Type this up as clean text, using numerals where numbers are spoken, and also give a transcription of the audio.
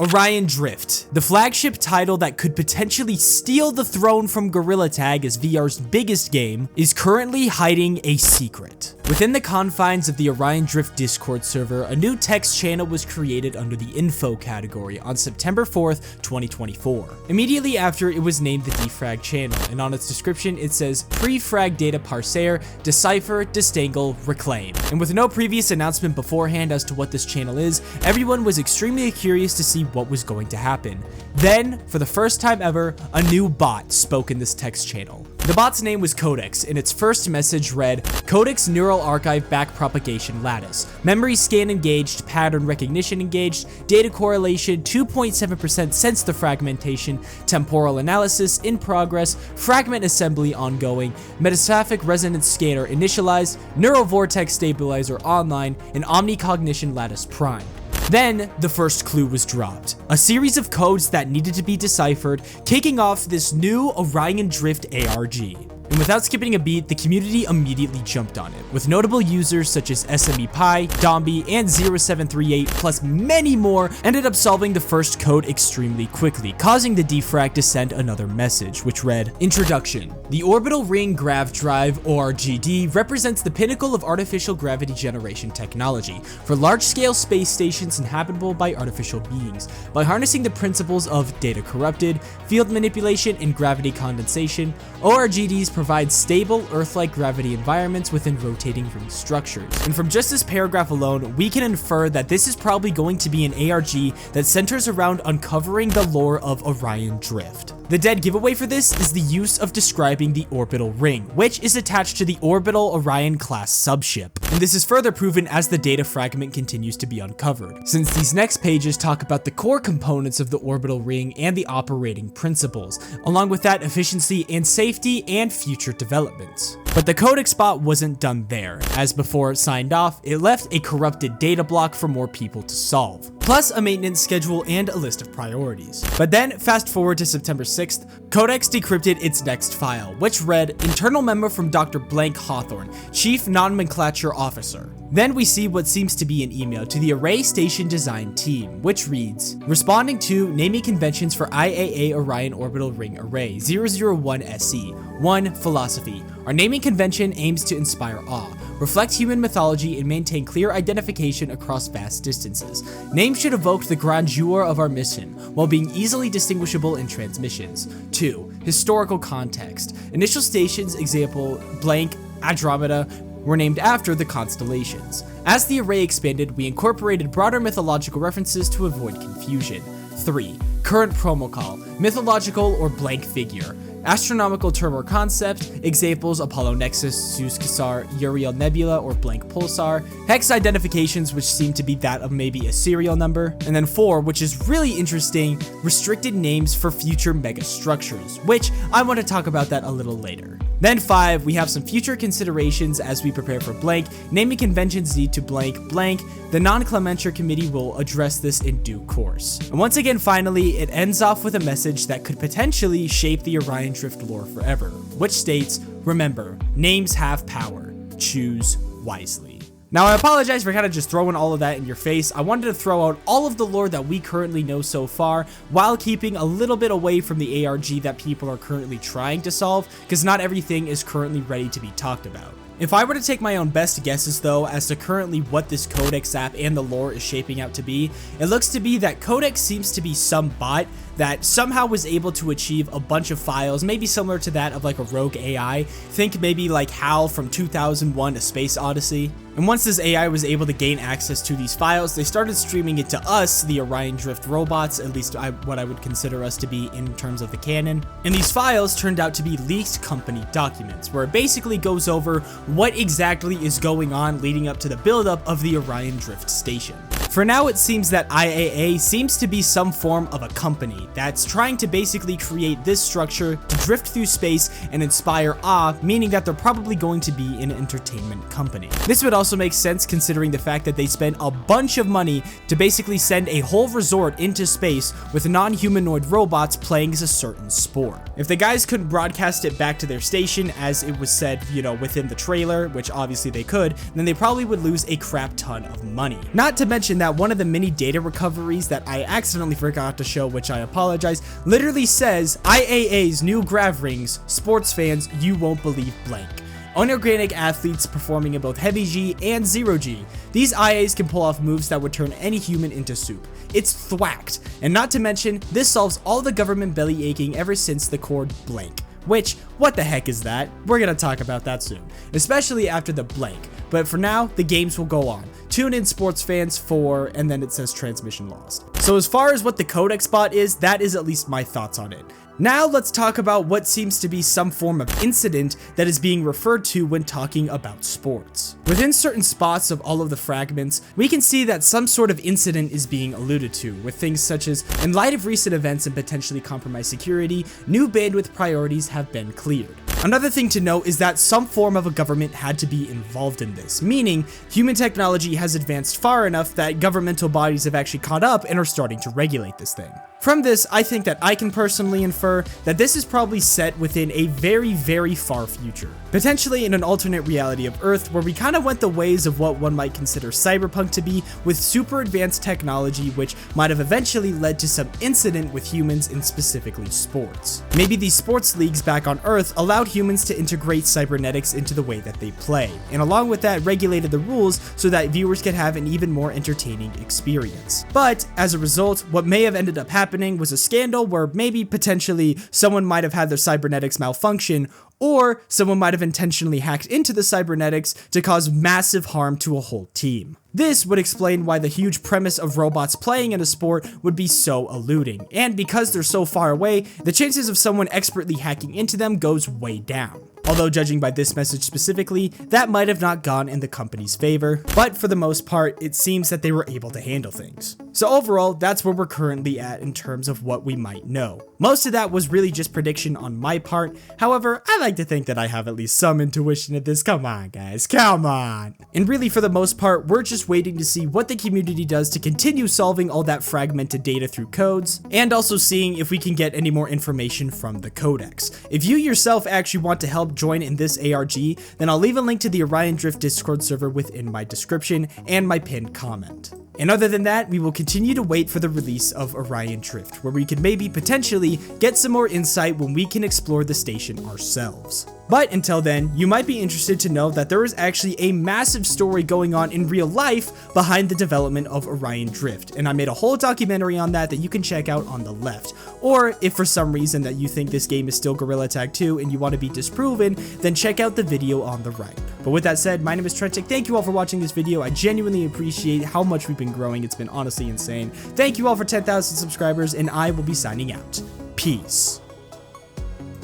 Orion Drift, the flagship title that could potentially steal the throne from Gorilla Tag as VR's biggest game, is currently hiding a secret. Within the confines of the Orion Drift Discord server, a new text channel was created under the info category on September 4th, 2024. Immediately after, it was named the de-frag channel, and on its description it says pre-frag data parser, decipher, distangle, reclaim. And with no previous announcement beforehand as to what this channel is, everyone was extremely curious to see what was going to happen. Then, for the first time ever, a new bot spoke in this text channel. The bot's name was Codex, and its first message read, Codex Neural Archive Backpropagation Lattice. Memory scan engaged, pattern recognition engaged, data correlation 2.7% since the fragmentation, temporal analysis in progress, fragment assembly ongoing, metaspaphic resonance scanner initialized, neural vortex stabilizer online, and omnicognition lattice primed. Then, the first clue was dropped. A series of codes that needed to be deciphered, kicking off this new Orion Drift ARG. And without skipping a beat, the community immediately jumped on it, with notable users such as SMEPie, Domby, and 0738, plus many more, ended up solving the first code extremely quickly, causing the de-frag to send another message, which read, Introduction. The Orbital Ring Grav Drive, ORGD, represents the pinnacle of artificial gravity generation technology for large-scale space stations inhabitable by artificial beings. By harnessing the principles of data corrupted, field manipulation, and gravity condensation, ORGDs provide stable Earth-like gravity environments within rotating ring structures. And from just this paragraph alone, we can infer that this is probably going to be an ARG that centers around uncovering the lore of Orion Drift. The dead giveaway for this is the use of describing the orbital ring, which is attached to the orbital Orion class subship. And this is further proven as the data fragment continues to be uncovered, since these next pages talk about the core components of the orbital ring and the operating principles, along with that efficiency and safety and future developments. But the Codex bot wasn't done there, as before it signed off, it left a corrupted data block for more people to solve, plus a maintenance schedule and a list of priorities. But then, fast forward to September 6th, Codex decrypted its next file, which read, Internal memo from Dr. Blank Hawthorne, Chief Nomenclature Officer. Then we see what seems to be an email to the Array Station Design Team, which reads, Responding to naming conventions for IAA Orion Orbital Ring Array 001 SE. 1. Philosophy. Our naming convention aims to inspire awe, reflect human mythology, and maintain clear identification across vast distances. Names should evoke the grandeur of our mission, while being easily distinguishable in transmissions. 2. Historical context. Initial stations, example, blank, Andromeda, were named after the constellations. As the array expanded, we incorporated broader mythological references to avoid confusion. 3. Current promo call, mythological or blank figure. Astronomical term or concept, examples Apollo Nexus, Zeus Cassar, Uriel Nebula, or blank pulsar, hex identifications which seem to be that of maybe a serial number, and then 4, which is really interesting, restricted names for future megastructures, which I want to talk about that a little later. Then 5, we have some future considerations as we prepare for blank, naming conventions need to blank blank, the non-clementure committee will address this in due course. And once again, finally, it ends off with a message that could potentially shape the Orion Drift lore forever, which states, remember, names have power, choose wisely. Now, I apologize for kind of just throwing all of that in your face. I wanted to throw out all of the lore that we currently know so far, while keeping a little bit away from the ARG that people are currently trying to solve, because not everything is currently ready to be talked about. If I were to take my own best guesses though, as to currently what this Codex app and the lore is shaping out to be, it looks to be that Codex seems to be some bot that somehow was able to achieve a bunch of files, maybe similar to that of like a rogue AI. Think maybe like HAL from 2001: A Space Odyssey. And once this AI was able to gain access to these files, they started streaming it to us, the Orion Drift robots, at least what I would consider us to be in terms of the canon. And these files turned out to be leaked company documents, where it basically goes over what exactly is going on leading up to the buildup of the Orion Drift station. For now, it seems that IAA seems to be some form of a company that's trying to basically create this structure to drift through space and inspire awe, meaning that they're probably going to be an entertainment company. This would also make sense considering the fact that they spent a bunch of money to basically send a whole resort into space with non-humanoid robots playing as a certain sport. If the guys couldn't broadcast it back to their station as it was said, within the trailer, which obviously they could, then they probably would lose a crap ton of money. Not to mention mention that one of the mini data recoveries that I accidentally forgot to show, which I apologize, literally says IAA's new grav rings, sports fans, you won't believe blank. Unorganic athletes performing in both heavy G and zero G. These IAs can pull off moves that would turn any human into soup. It's thwacked. And not to mention, this solves all the government belly aching ever since the chord blank. Which, what the heck is that? We're gonna talk about that soon, especially after the blank. But for now, the games will go on. Tune in sports fans for, and then it says transmission lost. So as far as what the Codex bot is, that is at least my thoughts on it. Now let's talk about what seems to be some form of incident that is being referred to when talking about sports. Within certain spots of all of the fragments, we can see that some sort of incident is being alluded to, with things such as, in light of recent events and potentially compromised security, new bandwidth priorities have been cleared. Another thing to note is that some form of a government had to be involved in this, meaning human technology has advanced far enough that governmental bodies have actually caught up and are starting to regulate this thing. From this, I think that I can personally infer that this is probably set within a very, very far future. Potentially in an alternate reality of Earth where we kind of went the ways of what one might consider cyberpunk to be, with super advanced technology which might have eventually led to some incident with humans in specifically sports. Maybe these sports leagues back on Earth allowed humans to integrate cybernetics into the way that they play, and along with that regulated the rules so that viewers could have an even more entertaining experience. But as a result, what may have ended up happening was a scandal where maybe potentially someone might have had their cybernetics malfunction, or someone might have intentionally hacked into the cybernetics to cause massive harm to a whole team. This would explain why the huge premise of robots playing in a sport would be so eluding, and because they're so far away, the chances of someone expertly hacking into them goes way down. Although judging by this message specifically, that might have not gone in the company's favor, but for the most part, it seems that they were able to handle things. So overall, that's where we're currently at in terms of what we might know. Most of that was really just prediction on my part. However, I like to think that I have at least some intuition at this. Come on, guys, come on. And really, for the most part, we're just waiting to see what the community does to continue solving all that fragmented data through codes, and also seeing if we can get any more information from the Codex. If you yourself actually want to help join in this ARG, then I'll leave a link to the Orion Drift Discord server within my description and my pinned comment. And other than that, we will continue to wait for the release of Orion Drift, where we could maybe potentially get some more insight when we can explore the station ourselves. But until then, you might be interested to know that there is actually a massive story going on in real life behind the development of Orion Drift, and I made a whole documentary on that you can check out on the left. Or if for some reason that you think this game is still Gorilla Tag 2 and you want to be disproven, then check out the video on the right. But with that said, my name is Trentic. Thank you all for watching this video. I genuinely appreciate how much we've been growing. It's been honestly insane. Thank you all for 10,000 subscribers, and I will be signing out. Peace.